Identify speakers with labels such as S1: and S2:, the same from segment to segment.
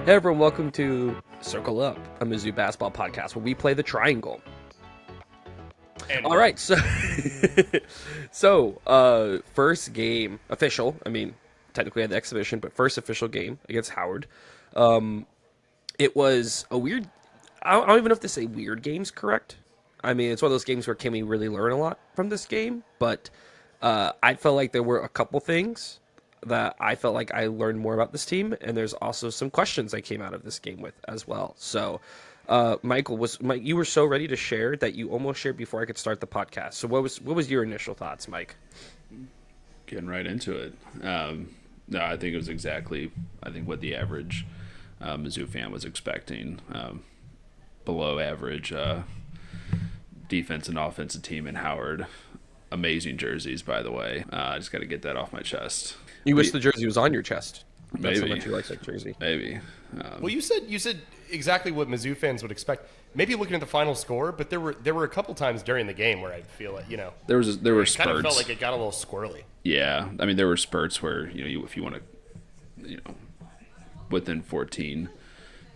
S1: Hey everyone, welcome to Circle Up, a Mizzou basketball podcast where we play the triangle. All right, so first game official. I mean, technically had the exhibition, but first official game against Howard. It was a weird. I don't even know if to say weird game's correct. I mean, it's one of those games where can we really learn a lot from this game? But I felt like there were a couple things that I felt like I learned more about this team, and there's also some questions I came out of this game with as well. So, Michael, you were so ready to share that you almost shared before I could start the podcast. So, what was your initial thoughts, Mike?
S2: Getting right into it. No, I think it was exactly what the average Mizzou fan was expecting. Below average defense and offensive team in Howard. Amazing jerseys, by the way. I just got to get that off my chest.
S1: You wish the jersey was on your chest. That's
S2: Maybe.
S1: how much you like that jersey.
S2: Maybe.
S3: Well, you said exactly what Mizzou fans would expect. Maybe looking at the final score, but there were a couple times during the game where I feel like
S2: there were spurts.
S3: Kind of felt like it got a little squirrely.
S2: Yeah, I mean there were spurts where if you want to, within 14,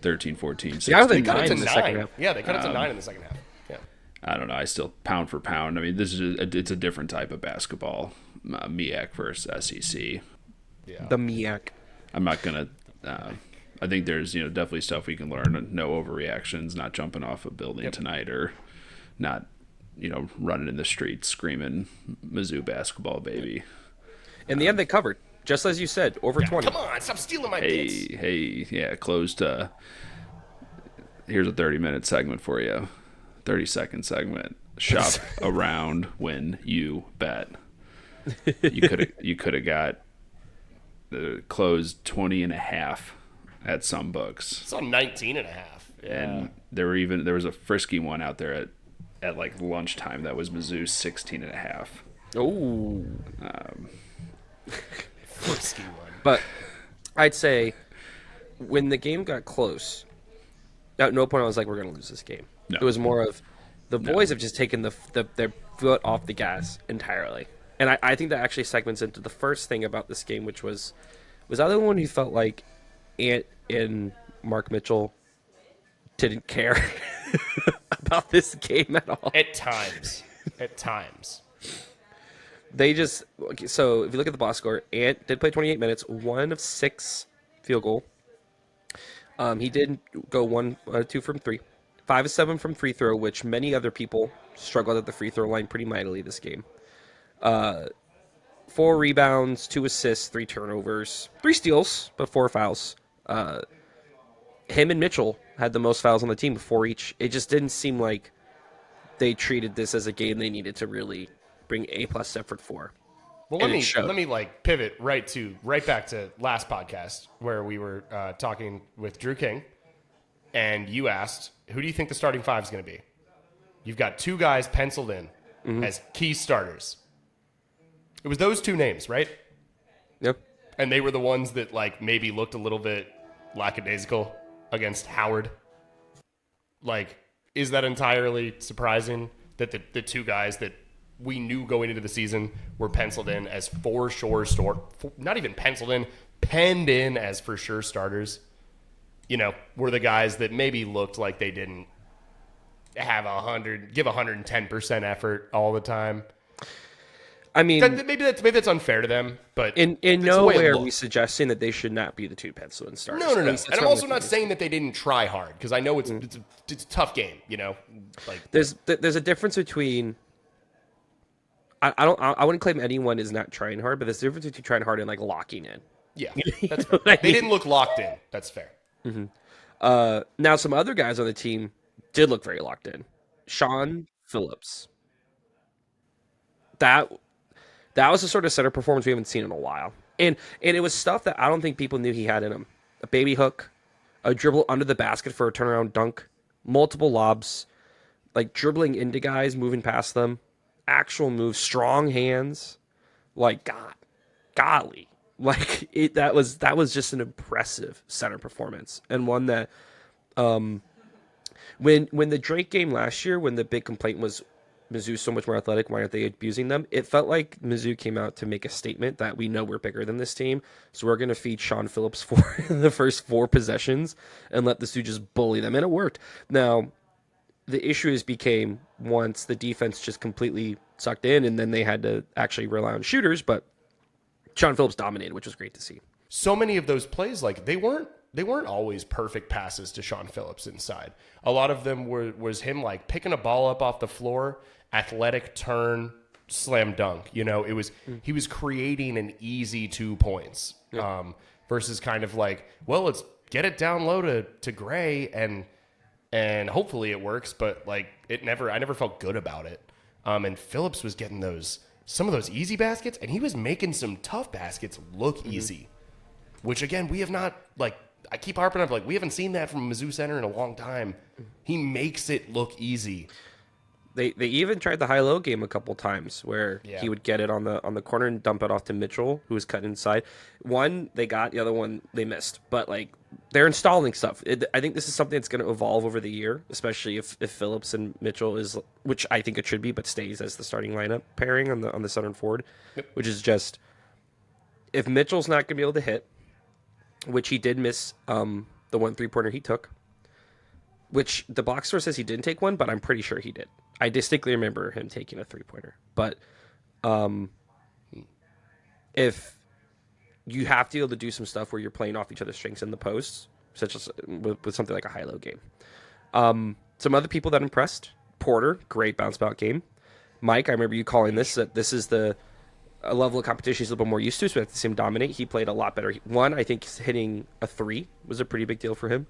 S2: 13, 14, 16.
S1: Yeah,
S3: They cut it to
S1: the second
S3: 9.
S1: half.
S3: Yeah, they cut it to 9 in the second half. Yeah.
S2: I don't know. I still pound for pound. I mean, this is it's a different type of basketball. MEAC versus SEC.
S3: Yeah.
S1: The MEAC.
S2: I'm not gonna. I think there's definitely stuff we can learn. No overreactions. Not jumping off a building tonight, or not running in the streets screaming Mizzou basketball, baby.
S1: In the end, they covered, just as you said, over 20.
S3: Come on, stop stealing my bits.
S2: Yeah, closed. Here's a 30-minute segment for you. 30-second segment. Shop around when you bet. You could have got closed 20.5 at some books.
S3: It's on 19.5. Yeah.
S2: And there was a frisky one out there at like lunchtime that was Mizzou 16.5.
S1: Oh.
S3: Frisky one.
S1: But I'd say when the game got close, at no point I was like, we're going to lose this game.
S2: No.
S1: It was more of the boys have just taken their foot off the gas entirely. And I think that actually segments into the first thing about this game, which was I the one who felt like Ant and Mark Mitchell didn't care about this game at all?
S3: At times.
S1: They just so if you look at the box score, Ant did play 28 minutes, 1 of 6 field goal. He did go 1 2 from 3, 5 of 7 from free throw, which many other people struggled at the free throw line pretty mightily this game. 4 rebounds, 2 assists, 3 turnovers, 3 steals, but 4 fouls. Him and Mitchell had the most fouls on the team, 4 each. It just didn't seem like they treated this as a game they needed to really bring A+ effort for.
S3: Well, let me pivot right back to last podcast where we were talking with Drew King, and you asked, who do you think the starting 5 is going to be? You've got 2 guys penciled in as key starters. It was those 2 names, right?
S1: Yep.
S3: And they were the ones that maybe looked a little bit lackadaisical against Howard. Is that entirely surprising that the 2 guys that we knew going into the season were penciled in as not even penciled in, penned in as for sure starters, were the guys that maybe looked like they didn't have give 110% effort all the time.
S1: I mean,
S3: maybe that's unfair to them, but
S1: in no way are we suggesting that they should not be the 2 pencil in starters.
S3: No. And I'm also not saying that they didn't try hard, because I know it's a tough game.
S1: There's a difference between. I wouldn't claim anyone is not trying hard, but there's a difference between trying hard and locking in.
S3: Yeah, that's fair. They didn't look locked in. That's fair.
S1: Mm-hmm. Now some other guys on the team did look very locked in. Sean Phillips. That was the sort of center performance we haven't seen in a while. And it was stuff that I don't think people knew he had in him. A baby hook, a dribble under the basket for a turnaround dunk, multiple lobs, dribbling into guys, moving past them, actual moves, strong hands. Golly. That was just an impressive center performance. And one that when the Drake game last year, when the big complaint was Mizzou's so much more athletic. Why aren't they abusing them? It felt like Mizzou came out to make a statement that we know we're bigger than this team, so we're going to feed Sean Phillips for the first 4 possessions and let the Sioux just bully them, and it worked. Now, the issues became once the defense just completely sucked in, and then they had to actually rely on shooters, but Sean Phillips dominated, which was great to see.
S3: So many of those plays, like they weren't always perfect passes to Sean Phillips inside. A lot of them was him like picking a ball up off the floor, athletic turn, slam dunk. You know, he was creating an easy 2 points versus kind of like, well, let's get it down low to Gray and hopefully it works, but like I never felt good about it. And Phillips was getting some of those easy baskets, and he was making some tough baskets look easy, which again, we have not, like, I keep harping on, like, we haven't seen that from Mizzou Center in a long time. He makes it look easy.
S1: They even tried the high-low game a couple times where he would get it on the corner and dump it off to Mitchell, who was cut inside. One they got, the other one they missed. But like they're installing stuff. I think this is something that's going to evolve over the year, especially if Phillips and Mitchell is, which I think it should be, but stays as the starting lineup pairing on the center forward, which is just if Mitchell's not going to be able to hit, which he did miss the 1 3-pointer he took, which the box score says he didn't take one, but I'm pretty sure he did. I distinctly remember him taking a 3-pointer. But if you have to be able to do some stuff where you're playing off each other's strengths in the posts, such as with something like a high-low game. Some other people that impressed. Porter, great bounce-back game. Mike, I remember you calling this, that this is a level of competition he's a little bit more used to, so we have to see him dominate. He played a lot better. One, I think hitting a 3 was a pretty big deal for him.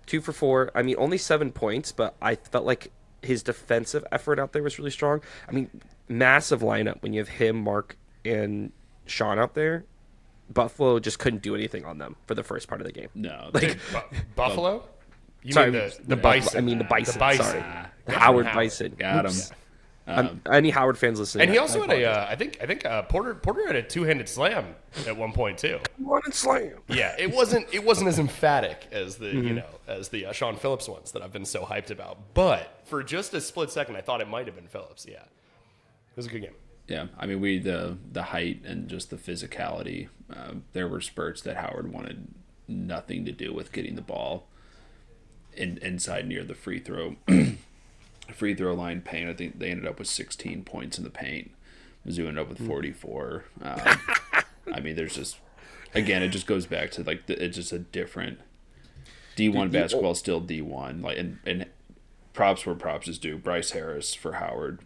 S1: 2 for 4. I mean, only 7 points, but I felt like his defensive effort out there was really strong. I mean, massive lineup when you have him, Mark, and Sean out there. Buffalo just couldn't do anything on them for the first part of the game.
S2: No.
S3: Like Buffalo? You
S1: sorry,
S3: mean the Bison?
S1: I mean the Bison.
S3: The Bison.
S1: Sorry, the Howard Bison.
S2: Got him.
S1: Any Howard fans listening?
S3: And he also had I think Porter had a 2-handed slam at one point too.
S1: One and slam.
S3: Yeah, it wasn't as emphatic as the as the Sean Phillips ones that I've been so hyped about. But for just a split second, I thought it might have been Phillips. Yeah, it was a good game.
S2: Yeah, I mean, the height and just the physicality. There were spurts that Howard wanted nothing to do with getting the ball inside near the free throw line paint. I think they ended up with 16 points in the paint. Mizzou ended up with 44. I mean, there's just, again, it just goes back to like it's just a different D1 basketball, still D1. Like and props where props is due. Bryce Harris for Howard.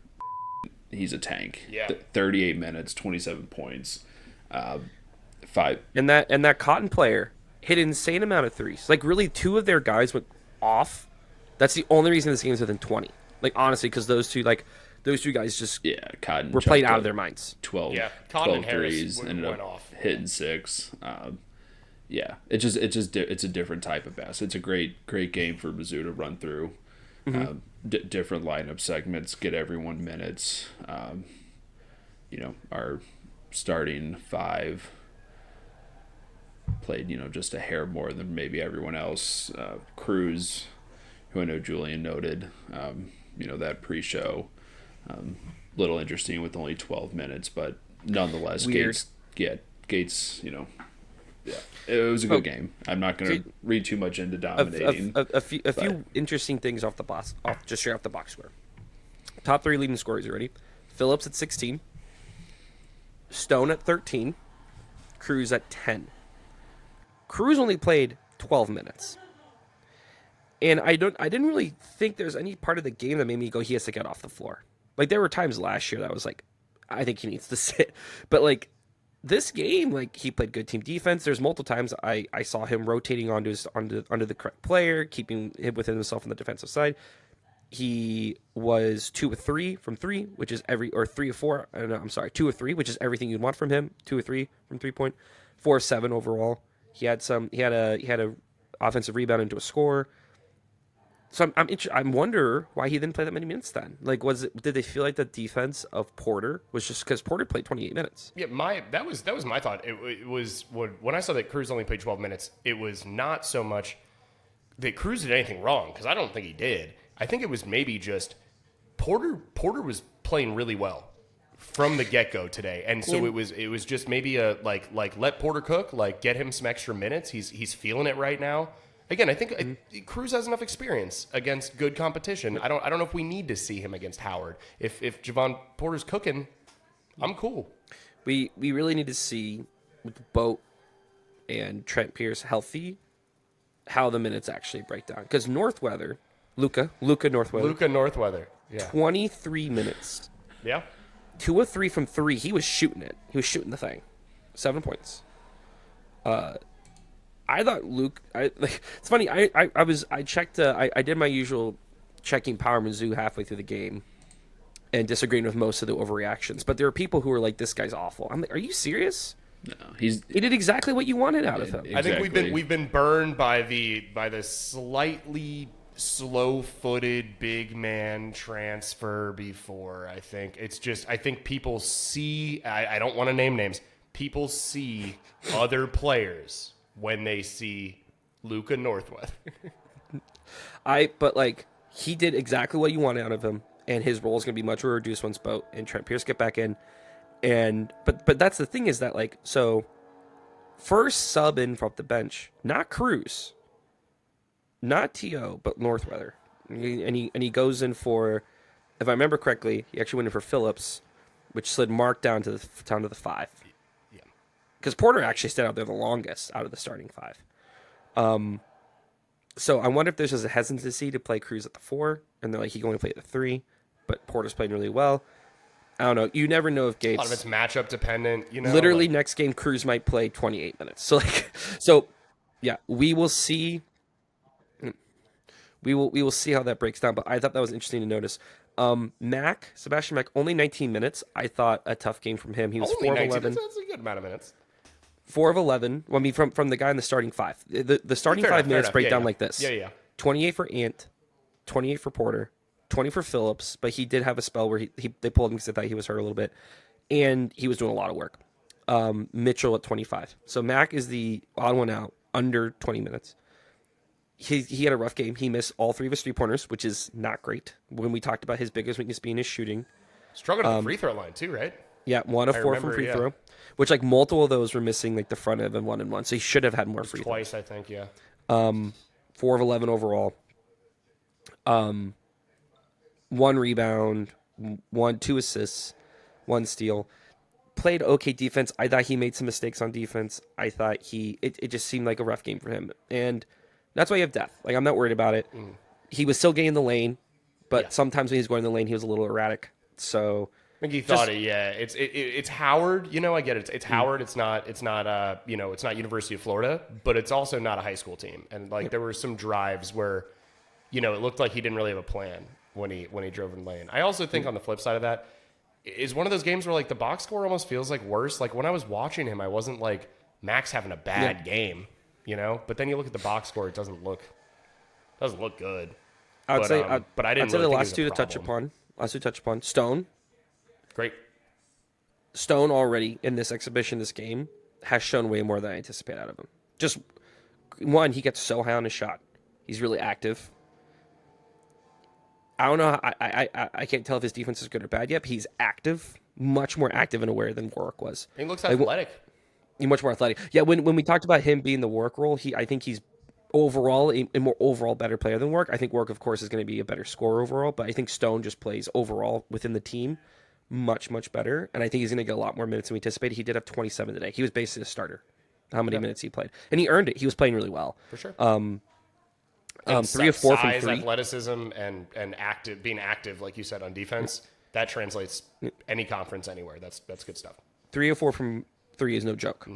S2: He's a tank.
S3: Yeah.
S2: 38 minutes, 27 points, 5.
S1: And that Cotton player hit an insane amount of threes. Like really, 2 of their guys went off. That's the only reason this game's within 20. Like honestly, because those two guys just
S2: Cotton
S1: were played out of their minds.
S2: 12,
S3: Yeah, Cotton
S2: 12
S3: and Harris
S2: threes, ended
S3: went
S2: up
S3: off.
S2: hitting 6. It's a different type of basketball. It's a great game for Mizzou to run through. Different lineup segments, get everyone minutes. Our starting 5 played, just a hair more than maybe everyone else. Cruz, who I know Julian noted, that pre-show, little interesting with only 12 minutes, but nonetheless,
S1: Weird.
S2: Gates, yeah, it was a good game. I'm not going to read too much into dominating.
S1: A few interesting things off the box, just straight off the box score. Top 3 leading scorers already. Phillips at 16, Stone at 13, Cruz at 10. Cruz only played 12 minutes. And I didn't really think there's any part of the game that made me go, he has to get off the floor. Like there were times last year that I was like, I think he needs to sit. But like this game, like he played good team defense. There's multiple times I saw him rotating onto the correct player, keeping him within himself on the defensive side. He was 2 of 3 from 3, which is 3 of 4. No, I'm sorry, 2 of 3, which is everything you'd want from him. 2 of 3 from 3-point, 4 of 7 overall. He had a offensive rebound into a score. So I wonder why he didn't play that many minutes then. Like, did they feel like the defense of Porter was just because Porter played 28 minutes?
S3: Yeah, that was my thought. It was when I saw that Cruz only played 12 minutes. It was not so much that Cruz did anything wrong, because I don't think he did. I think it was maybe just Porter was playing really well from the get-go today, and so it was just maybe a like let Porter cook, like get him some extra minutes. He's feeling it right now. Again, I think Cruz has enough experience against good competition. I don't know if we need to see him against Howard. If Javon Porter's cooking, I'm cool.
S1: We really need to see with Boat and Trent Pierce healthy how the minutes actually break down. Because Northweather, Luca
S3: Northweather, yeah,
S1: 23 minutes.
S3: Yeah.
S1: 2 of 3 from 3. He was shooting it. He was shooting the thing. 7 points. I thought Luke. It's funny. I checked. I did my usual checking Power Mizzou halfway through the game, and disagreeing with most of the overreactions. But there are people who are like, "This guy's awful." I'm like, "Are you serious?"
S2: No,
S1: he did exactly what you wanted out of him.
S2: Exactly.
S3: I think we've been burned by the slightly slow-footed big man transfer before. I think people see. I don't want to name names. People see other players when they see Luca Northweather.
S1: But like, he did exactly what you wanted out of him, and his role is going to be much more reduced once Boat and Trent Pierce get back in. And but that's the thing is that, like, so first sub in from the bench, not Cruz, not T.O., but Northweather, and he goes in for, if I remember correctly, he actually went in for Phillips, which slid Mark down to the 5.
S3: Yeah,
S1: because Porter actually stayed out there the longest out of the starting 5. So I wonder if there's just a hesitancy to play Cruz at the 4, and they're like, he can only play at the 3, but Porter's playing really well. I don't know. You never know if Gates.
S3: a lot of it's matchup dependent.
S1: Literally, next game Cruz might play 28 minutes. So yeah, we will see. We will see how that breaks down. But I thought that was interesting to notice. Sebastian Mack, only 19 minutes. I thought a tough game from him. He was
S3: only
S1: 4 of
S3: 19.
S1: 11.
S3: That's a good amount of minutes.
S1: 4 of 11. Well, I mean, from the guy in the starting 5. The starting 5 minutes break down like this.
S3: Yeah.
S1: 28 for Ant, 28 for Porter, 20 for Phillips, but he did have a spell where they pulled him because they thought he was hurt a little bit, and he was doing a lot of work. Mitchell at 25. So Mac is the odd one out, under 20 minutes. He had a rough game. He missed all 3 of his 3-pointers, which is not great. When we talked about his biggest weakness being his shooting.
S3: Struggled at the free throw line too, right?
S1: Yeah, 1 of 4 from free throw, which like multiple of those were missing like the front of and 1 and 1. So he should have had more free throws.
S3: Twice, I think, yeah.
S1: 4 of 11 overall. 1 rebound, 2 assists, 1 steal. Played okay defense. I thought he made some mistakes on defense. I thought it just seemed like a rough game for him. And that's why you have depth. Like, I'm not worried about it. He was still getting in the lane, but sometimes when he was going in the lane, he was a little erratic. So
S3: I think he thought it. Yeah, it's Howard. I get it. It's Howard. It's not it's not University of Florida, but it's also not a high school team. And like there were some drives where, it looked like he didn't really have a plan when he drove in the lane. I also think on the flip side of that is one of those games where like the box score almost feels like worse. Like when I was watching him, I wasn't like Max having a bad game, But then you look at the box score, it doesn't look good.
S1: I'd say
S3: I didn't.
S1: I'd say
S3: really
S1: the
S3: think
S1: last
S3: it
S1: two
S3: was
S1: to
S3: a
S1: touch
S3: problem.
S1: upon. Last two to touch upon.
S3: Great.
S1: Stone already in this exhibition, this game, has shown way more than I anticipated out of him. Just one, he gets so high on his shot. He's really active. I don't know. I can't tell if his defense is good or bad yet. But he's active, much more active and aware than Warwick was.
S3: He looks athletic.
S1: He's much more athletic. Yeah, when we talked about him being the Warwick role, I think he's overall a more overall better player than Warwick. I think Warwick, of course, is going to be a better scorer overall, but I think Stone just plays overall within the team much, much better. And I think he's going to get a lot more minutes than we anticipated. He did have 27 today. He was basically a starter. How many minutes he played, and he earned it. He was playing really well
S3: For sure.
S1: 3 of 4 from
S3: size,
S1: 3.
S3: athleticism, and being active, like you said, on defense. That translates any conference anywhere. That's good stuff.
S1: 3 of 4 from 3 is no joke.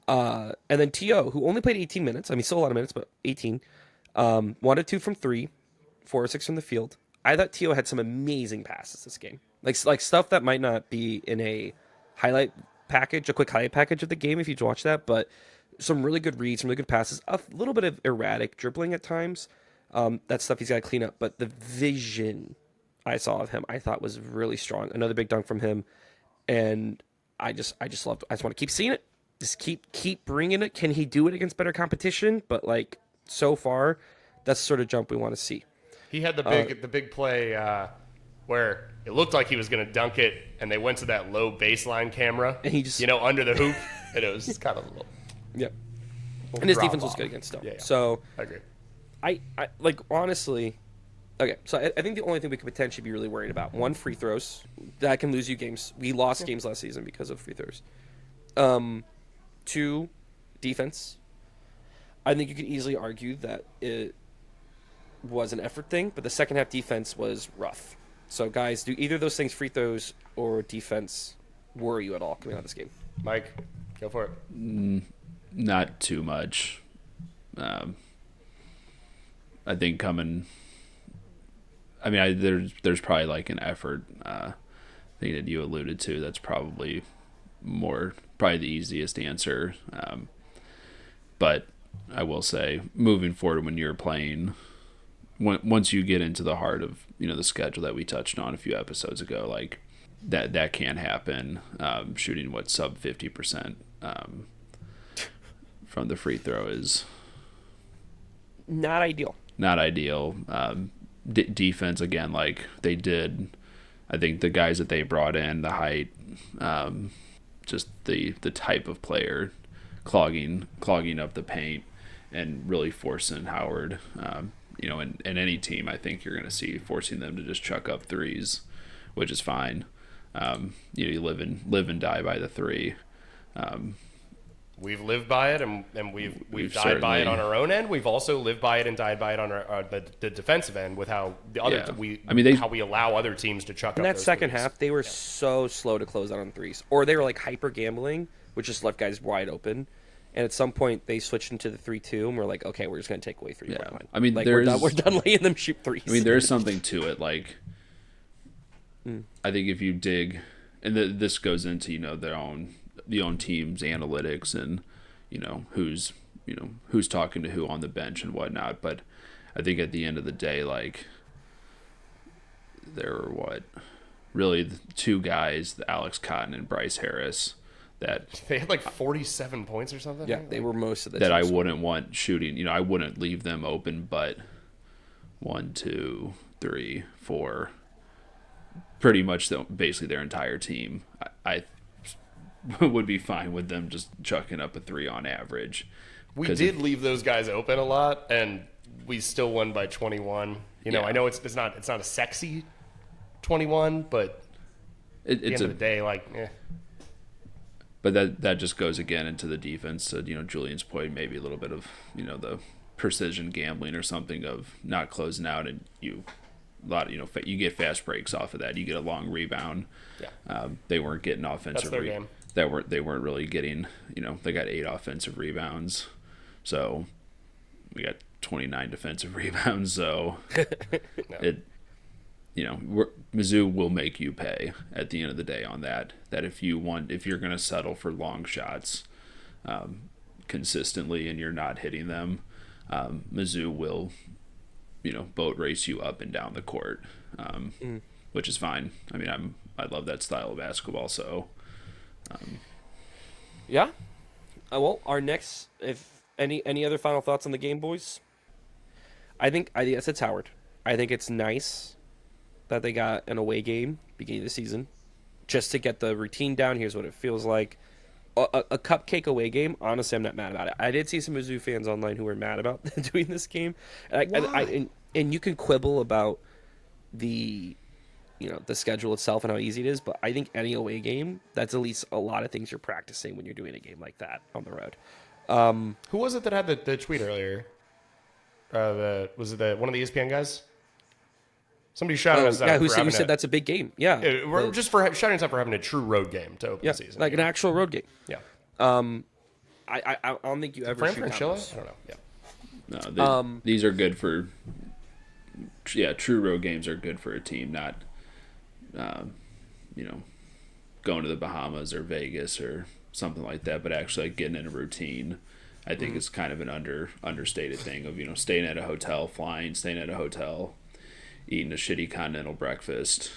S1: And then T.O., who only played 18 minutes. I mean, still a lot of minutes, but 18. 1 of 2 from 3, 4 of 6 from the field. I thought T.O. had some amazing passes this game. Like stuff that might not be in a highlight package, a quick highlight package of the game if you watch that, but some really good reads, some really good passes, a little bit of erratic dribbling at times. That stuff he's got to clean up. But the vision I saw of him, I thought was really strong. Another big dunk from him, and I just loved. I just want to keep seeing it. Just keep bringing it. Can he do it against better competition? But like so far, that's the sort of jump we want to see.
S3: He had the big play where it looked like he was going to dunk it, and they went to that low baseline camera,
S1: And he just-
S3: under the hoop, and it was just kind of a little.
S1: Yep. And his
S3: drop
S1: defense was
S3: off.
S1: good against them.
S3: Yeah, yeah.
S1: So
S3: I agree.
S1: I like honestly. Okay, so I think the only thing we could potentially be really worried about, one, free throws. That can lose you games. We lost games last season because of free throws. Two, defense. I think you could easily argue that it was an effort thing, but the second half defense was rough. So, guys, do either of those things, free throws or defense, worry you at all coming out of this game?
S3: Mike, go for it.
S2: Not too much. I think coming. I mean, there's probably like an effort thing that you alluded to. That's probably probably the easiest answer. But I will say, moving forward, when you're playing, once you get into the heart of the schedule that we touched on a few episodes ago, like that can happen. Shooting sub 50% from the free throw is
S1: Not ideal.
S2: not ideal. Defense, again, like they did, I think the guys that they brought in, the height, just the type of player, clogging up the paint and really forcing Howard, in any team, I think you're going to see forcing them to just chuck up threes, which is fine. You live and die by the three.
S3: We've lived by it, and we've died by it
S2: certainly-
S3: on our own end. We've also lived by it and died by it on the defensive end with how the other
S2: Yeah.
S3: how we allow other teams to chuck
S1: In
S3: up
S1: that
S3: those
S1: second
S3: threes.
S1: half, they were so slow to close out on threes. Or they were like hyper gambling, which just left guys wide open. And at some point, they switched into the 3-2, and we're like, okay, we're just going to take away 3-point
S2: Yeah.
S1: line.
S2: I mean,
S1: like, we're
S2: there's-
S1: done letting them shoot threes.
S2: I mean, there is something to it. Like, I think if you dig, and this goes into the own team's analytics and who's talking to who on the bench and whatnot. But I think at the end of the day, like, there were really the two guys, Alex Cotton and Bryce Harris, that
S3: They had like 47 points or something.
S1: yeah, they were most of the
S2: that I
S1: teams.
S2: wouldn't want shooting. I wouldn't leave them open, but 1, 2, 3, 4, pretty much basically their entire team. I would be fine with them just chucking up a 3 on average.
S3: We
S2: 'Cause
S3: did leave those guys open a lot, and we still won by 21.
S2: Yeah.
S3: I know it's not a sexy 21, but at the
S2: It's
S3: end of the day,
S2: But that just goes again into the defense. So, Julian's point, maybe a little bit of, the precision gambling or something of not closing out, and you get fast breaks off of that. You get a long rebound.
S3: Yeah.
S2: They weren't getting offensive.
S3: That's their game.
S2: They weren't really getting. They got 8 offensive rebounds, so we got 29 defensive rebounds. So Mizzou will make you pay at the end of the day on that. That if you're going to settle for long shots consistently and you're not hitting them, Mizzou will, boat race you up and down the court, which is fine. I mean, I love that style of basketball. So,
S1: Yeah. Well, our next, if any other final thoughts on the game, boys? I think it's Howard. I think it's nice that they got an away game beginning of the season, just to get the routine down. Here's what it feels like. A cupcake away game. Honestly, I'm not mad about it. I did see some Mizzou fans online who were mad about doing this game, and you can quibble about the schedule itself and how easy it is, but I think any away game, that's at least a lot of things you're practicing when you're doing a game like that on the road.
S3: Who was it that had the tweet earlier? Was it one of the ESPN guys? Somebody shouted us out.
S1: Who
S3: for having
S1: said that's a big game? Yeah,
S3: we're just for shouting us out for having a true road game to open
S1: yeah,
S3: the season.
S1: like an actual road game.
S3: Yeah.
S1: I don't think you ever
S3: Fran
S1: shoot
S3: Fraschilla?
S1: Towers.
S3: I don't know. Yeah.
S2: no, these are good for. Yeah, true road games are good for a team, not, going to the Bahamas or Vegas or something like that, but actually like getting in a routine. I think it's kind of an understated thing of staying at a hotel, staying at a hotel, eating a shitty continental breakfast.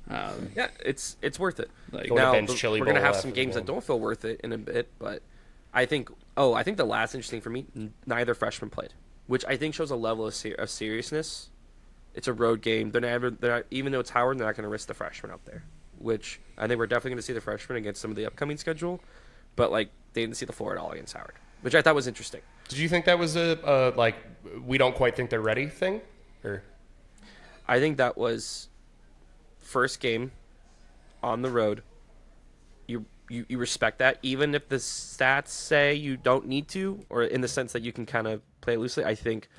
S1: Yeah, it's worth it.
S2: Like
S3: Going to
S1: Now
S3: bench chili
S1: we're gonna
S3: bowl
S1: have
S3: after
S1: some
S3: the
S1: games
S3: game.
S1: that don't feel worth it in a bit, but I think the last interesting for me, neither freshman played, which I think shows a level of seriousness It's a road game. They're not, even though it's Howard, they're not going to risk the freshmen out there, which I think we're definitely going to see the freshmen against some of the upcoming schedule. But like they didn't see the floor at all against Howard, which I thought was interesting.
S3: Did you think that was a like we don't quite think they're ready thing, or?
S1: I think that was first game on the road. You respect that, even if the stats say you don't need to, or in the sense that you can kind of play it loosely. I think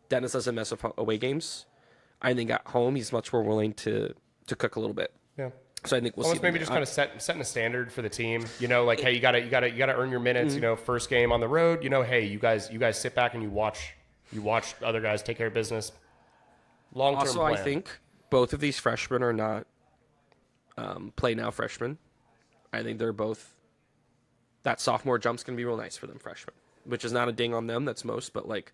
S1: Dennis doesn't mess with away games. I think at home he's much more willing to cook a little bit.
S3: Yeah.
S1: So I think we'll
S3: almost
S1: see.
S3: Maybe just kind of setting a standard for the team. You know, like hey, you gotta earn your minutes. You know, first game on the road. You know, hey, you guys sit back and you watch other guys take care of business. Long term.
S1: Also, I think both of these freshmen are not play now freshmen. I think they're both. That sophomore jump's gonna be real nice for them freshmen, which is not a ding on them. That's most, but like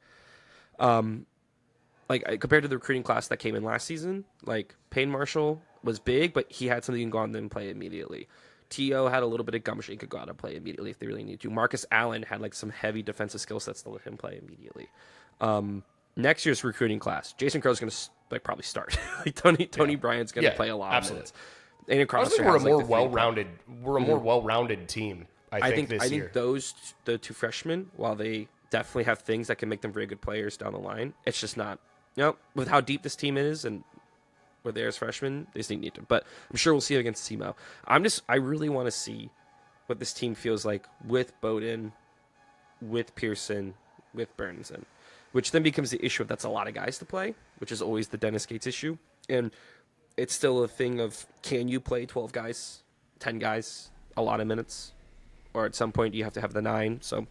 S1: compared to the recruiting class that came in last season, like Payne Marshall was big, but he had something you can go out and play immediately. T.O. had a little bit of gumption, he could go out and play immediately if they really need to. Marcus Allen had like some heavy defensive skill sets to let him play immediately. Next year's recruiting class, Jason Crow's going to like probably start. Like Tony Bryant's going to play a lot of minutes. And across
S3: we're a more well-rounded team. I think this year.
S1: The two freshmen, while they definitely have things that can make them very good players down the line, it's just not. With how deep this team is and where they are as freshmen, they just need to. But I'm sure we'll see it against SEMO. I really want to see what this team feels like with Bowden, with Pearson, with Burnson, which then becomes the issue of that's a lot of guys to play, which is always the Dennis Gates issue. And it's still a thing of, can you play 12 guys, 10 guys, a lot of minutes? Or at some point you have to have the 9. So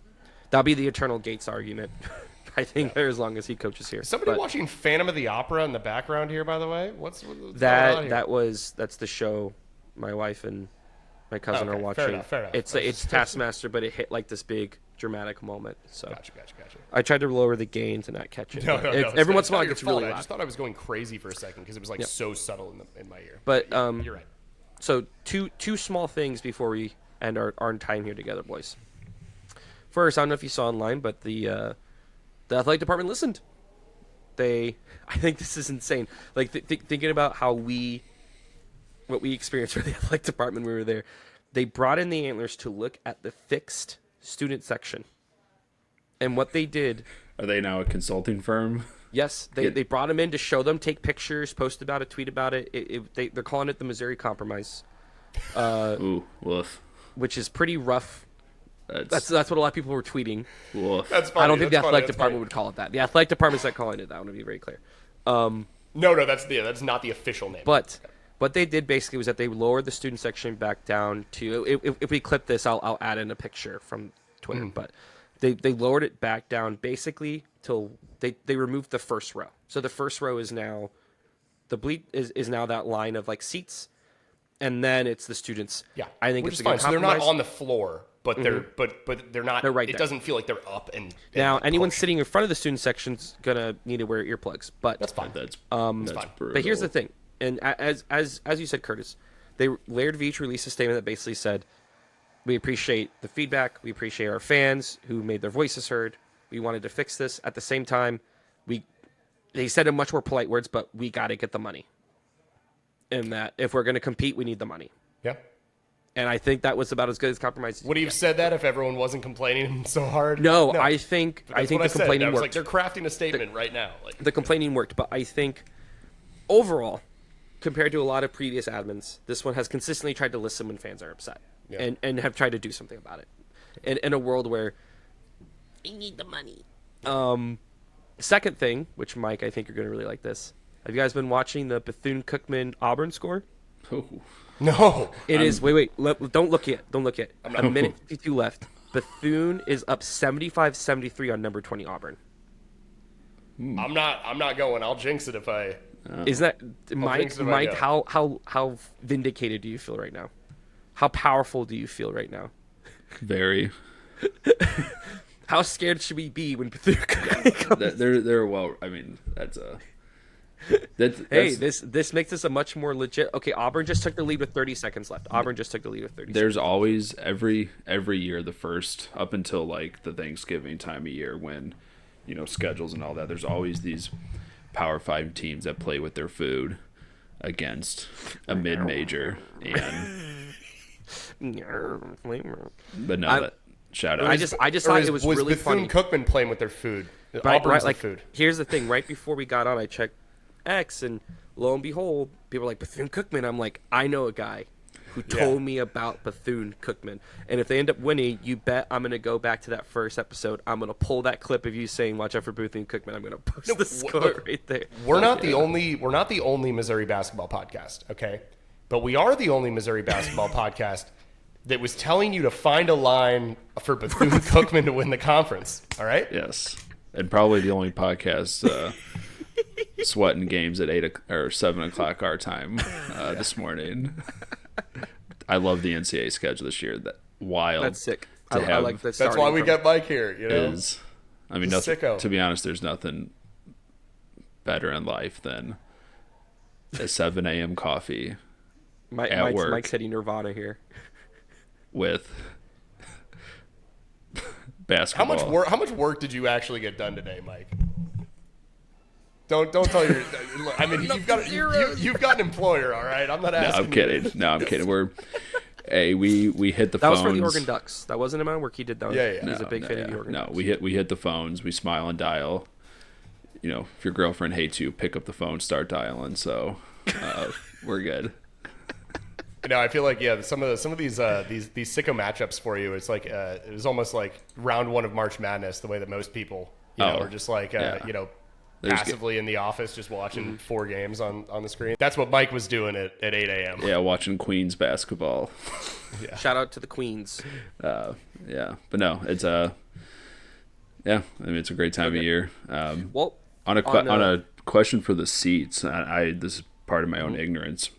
S1: that'll be the eternal Gates argument. I think there as long as he coaches here.
S3: Somebody watching Phantom of the Opera in the background here, by the way. What's
S1: that?
S3: Going on here?
S1: That's the show my wife and my cousin are watching.
S3: Fair enough.
S1: It's Taskmaster, but it hit like this big dramatic moment. So
S3: Gotcha.
S1: I tried to lower the gain to not catch it.
S3: No.
S1: Every once in a while it gets really loud.
S3: I just thought I was going crazy for a second because it was like so subtle in my ear.
S1: But
S3: you're right.
S1: So two small things before we end our time here together, boys. First, I don't know if you saw online, but the athletic department listened. I think this is insane. Like thinking about what we experienced for the athletic department when we were there. They brought in the Antlers to look at the fixed student section, and what they did.
S2: Are they now a consulting firm?
S1: Yes, they brought them in to show them, take pictures, post about it, tweet about it. They're calling it the Missouri Compromise.
S2: Ooh, woof.
S1: Which is pretty rough. That's what a lot of people were tweeting.
S2: Woof.
S3: That's funny.
S1: I don't think the athletic department would call it that. The athletic department's not calling it that. I want to be very clear.
S3: No, that's not the official name.
S1: But what they did basically was that they lowered the student section back down to. If we clip this, I'll add in a picture from Twitter. But they lowered it back down basically till they removed the first row. So the first row is now the bleat is now that line of like seats, and then it's the students.
S3: Yeah,
S1: I think
S3: which
S1: it's
S3: is
S1: a good
S3: fine. So they're not
S1: compromise.
S3: on the floor, but they're not.
S1: They're right
S3: It
S1: there.
S3: doesn't feel like they're up and
S1: Now, anyone
S3: pushed.
S1: sitting in front of the student section's gonna need to wear earplugs, but
S3: That's fine.
S2: That's
S3: fine.
S2: brutal.
S1: But here's the thing, and as you said, Curtis, Laird Veach released a statement that basically said, "We appreciate the feedback. We appreciate our fans who made their voices heard. We wanted to fix this. At the same time, they said in much more polite words, but we got to get the money. And that if we're going to compete, we need the money."
S3: Yeah.
S1: And I think that was about as good as compromise.
S3: Would he have said that if everyone wasn't complaining so hard?
S1: No, I think
S3: That's
S1: the
S3: what I said.
S1: complaining
S3: I was
S1: worked.
S3: like, they're crafting a statement right now. Like,
S1: The complaining worked, but I think overall, compared to a lot of previous admins, this one has consistently tried to listen when fans are upset and have tried to do something about it. In a world where they need the money. Second thing, which Mike, I think you're going to really like this. Have you guys been watching the Bethune-Cookman Auburn score?
S2: Oh.
S3: no.
S1: It is. Wait. Don't look yet. Don't look yet. A minute 52 left. Bethune is up 75-73 on number 20 Auburn.
S3: I'm not going. I'll jinx it if I.
S1: Isn't that
S3: jinx it if I
S1: Mike?
S3: go.
S1: How vindicated do you feel right now? How powerful do you feel right now?
S2: Very.
S1: How scared should we be when Bethune comes?
S2: They're well. I mean, that's
S1: Hey, this makes this a much more legit. Okay, Auburn just took the lead with 30 seconds left.
S2: There's always every year the first up until like the Thanksgiving time of year when schedules and all that. There's always these Power 5 teams that play with their food against a mid-major. But no, that shout out.
S1: I just thought it was really
S3: Bethune
S1: funny.
S3: Cookman playing with their food.
S1: Right, like,
S3: food.
S1: here's the thing. Right before we got on, I checked X, and lo and behold, people were like, Bethune Cookman. I'm like, I know a guy who told me about Bethune Cookman. And if they end up winning, you bet I'm going to go back to that first episode. I'm going to pull that clip of you saying, watch out for Bethune Cookman. I'm going to post the score right there.
S3: We're not the only Missouri basketball podcast, okay? But we are the only Missouri basketball podcast that was telling you to find a line for Bethune Cookman to win the conference, all right?
S2: Yes. And probably the only podcast sweating games at 7 o'clock our time this morning. I love the NCAA schedule this year. That wild.
S1: That's sick.
S2: I
S1: like that.
S3: That's why we got Mike here. You know,
S2: I mean, to be honest, there's nothing better in life than a 7 a.m. coffee at work.
S1: Mike's hitting Nirvana here.
S2: With basketball.
S3: How much work did you actually get done today, Mike? Don't tell your. I mean, you've got an employer, all right. I'm not asking.
S2: No, I'm kidding. No, I'm kidding. We hit the
S1: that
S2: phones.
S1: That was for the Oregon Ducks. That wasn't amount of work he did down.
S3: Yeah.
S1: He's a big fan of the Oregon Ducks.
S2: We hit the phones. We smile and dial. You know, if your girlfriend hates you, pick up the phone, start dialing. So we're good.
S3: I feel like some of these sicko matchups for you. It's like it was almost like round 1 of March Madness. The way that most people are just like passively in the office just watching 4 games on the screen. That's what Mike was doing at 8 a.m.
S2: Yeah, watching Queens basketball.
S1: Yeah. Shout out to the Queens.
S2: But no, it's I mean, it's a great time of year.
S1: Well,
S2: on a question for the seats, this is part of my own ignorance.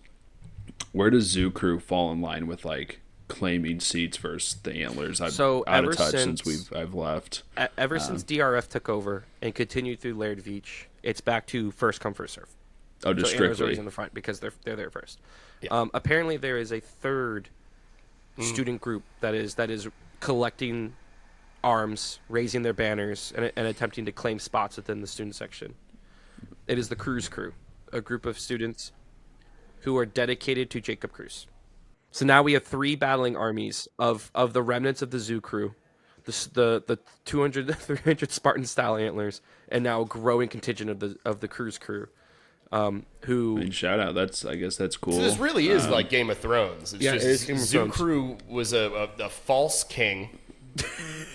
S2: Where does Zoo Crew fall in line with like claiming seats versus the Antlers? I've out of touch since I've left.
S1: Ever since DRF took over and continued through Laird Veach, it's back to first come first serve.
S2: Oh, just
S1: so
S2: strictly.
S1: Antlers always in the front because they're there first.
S3: Yeah.
S1: Apparently, there is a third student group that is collecting arms, raising their banners, and attempting to claim spots within the student section. It is the Cruz Crew, a group of students who are dedicated to Jacob Cruz. So now we have 3 battling armies of the remnants of the Zoo Crew, the 200, 300 Spartan style Antlers, and now a growing contingent of the Cruz Crew. Who
S2: I mean, shout out. I guess that's cool.
S3: So this really is like Game of Thrones. It's
S1: it is Game of
S3: Zoo
S1: Thrones.
S3: Crew was a false king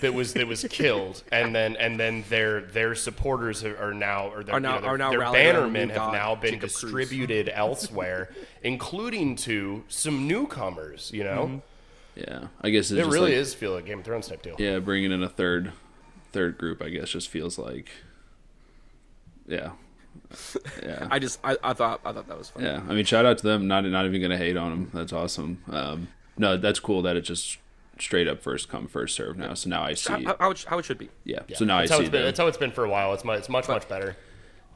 S3: that was killed, and then their supporters are now their
S1: rallied around
S3: bannermen
S1: the
S3: have
S1: god,
S3: now been
S1: Jacob Cruz.
S3: distributed elsewhere, including to some newcomers. You know,
S2: Yeah, I guess
S3: it really is feel like Game of Thrones type deal.
S2: Yeah, bringing in a third group, I guess, just feels like. Yeah.
S1: I thought that was funny.
S2: Yeah, I mean, shout out to them. Not even gonna hate on them. That's awesome. No, that's cool that it's just straight up first come first serve now. So now I see
S1: how it should be.
S2: Yeah. So now
S3: that's
S2: I
S3: how
S2: see.
S3: that's how it's been for a while. It's much better.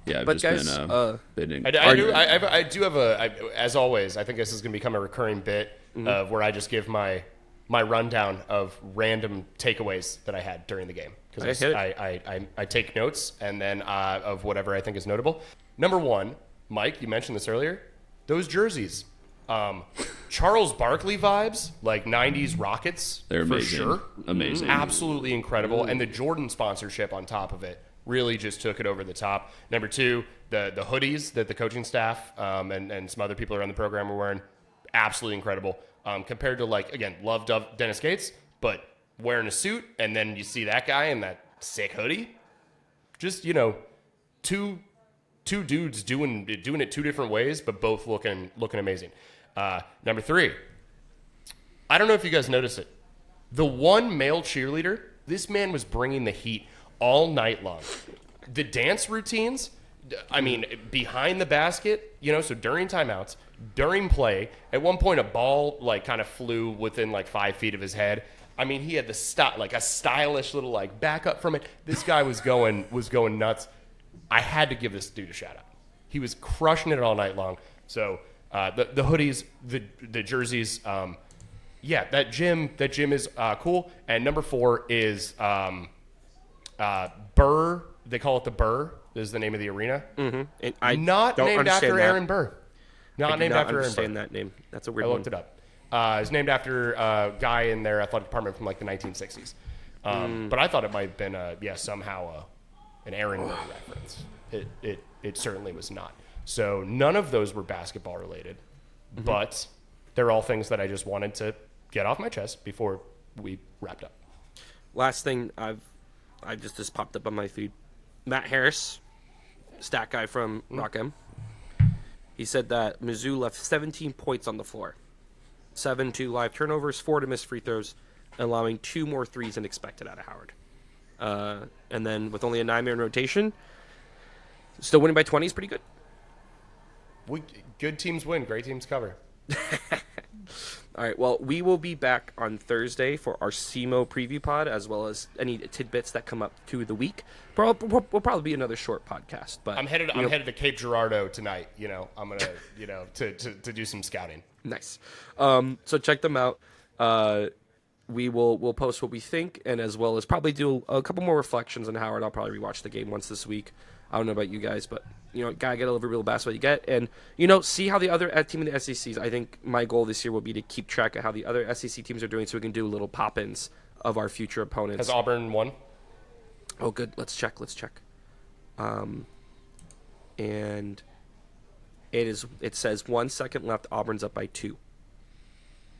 S2: Yeah,
S1: but
S2: just
S1: guys,
S2: been
S3: I do have as always. I think this is going to become a recurring bit of where I just give my rundown of random takeaways that I had during the game because I take notes and then of whatever I think is notable. Number 1, Mike, you mentioned this earlier. Those jerseys, Charles Barkley vibes, like 90s Rockets.
S2: They're
S3: for
S2: amazing.
S3: sure.
S2: Amazing.
S3: Absolutely incredible. And the Jordan sponsorship on top of it really just took it over the top. Number 2, the hoodies that the coaching staff and some other people around the program were wearing, absolutely incredible. Compared to, like, again, loved Dennis Gates, but wearing a suit, and then you see that guy in that sick hoodie. Just, two dudes doing it 2 different ways, but both looking amazing. Number 3, I don't know if you guys noticed it. The one male cheerleader, this man was bringing the heat all night long. The dance routines, I mean, behind the basket, so during timeouts, during play, at one point a ball like kind of flew within like 5 feet of his head. I mean, he had a stylish little like backup from it. This guy was going nuts. I had to give this dude a shout out. He was crushing it all night long. So the hoodies, the jerseys, that gym is cool. And number 4 is Burr. They call it the Burr is the name of the arena.
S1: Mm-hmm. And I
S3: Not
S1: don't
S3: named
S1: understand
S3: after
S1: that.
S3: Aaron Burr. Not
S1: I do
S3: named
S1: not
S3: after Aaron Burr.
S1: understand that name. That's a weird
S3: I
S1: one.
S3: looked it up. It's named after a guy in their athletic department from like the 1960s. But I thought it might have been somehow an Aaron Burr reference. It certainly was not. So none of those were basketball related, but they're all things that I just wanted to get off my chest before we wrapped up.
S1: Last thing this popped up on my feed. Matt Harris, stat guy from Rock M. He said that Mizzou left 17 points on the floor. 7 to live turnovers, 4 to missed free throws, allowing 2 more threes than expected out of Howard. And then with only a 9-man rotation, still winning by 20 is pretty good.
S3: Good teams win, great teams cover.
S1: All right, well, we will be back on Thursday for our SEMO preview pod, as well as any tidbits that come up to the week. Will probably be another short podcast. But
S3: I'm headed to Cape Girardeau tonight. I'm gonna to do some scouting.
S1: Nice. So check them out. We'll post what we think, and as well as probably do a couple more reflections on Howard. I'll probably rewatch the game once this week. I don't know about you guys, but gotta get every real basketball you get, and see how the other team in the SECs. I think my goal this year will be to keep track of how the other SEC teams are doing, so we can do little pop-ins of our future opponents.
S3: Has Auburn won?
S1: Oh, good. Let's check. And it says 1 second left. Auburn's up by 2.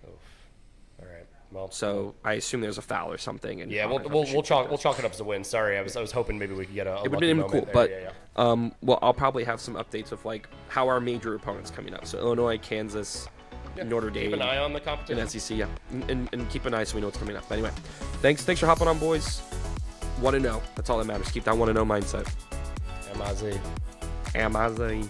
S3: All right. Well,
S1: so I assume there's a foul or something. And
S3: yeah, we'll chalk it up as a win. Sorry, I was hoping maybe we could get a
S1: it would have been cool,
S3: there.
S1: but
S3: yeah.
S1: well, I'll probably have some updates of like how our major opponents coming up. So Illinois, Kansas, Notre Dame.
S3: Keep an eye on the competition.
S1: And SEC, yeah, and keep an eye so we know what's coming up. But anyway, thanks for hopping on, boys. 1-0. That's all that matters. Keep that 1-0 mindset.
S3: MIZ.
S1: MIZ.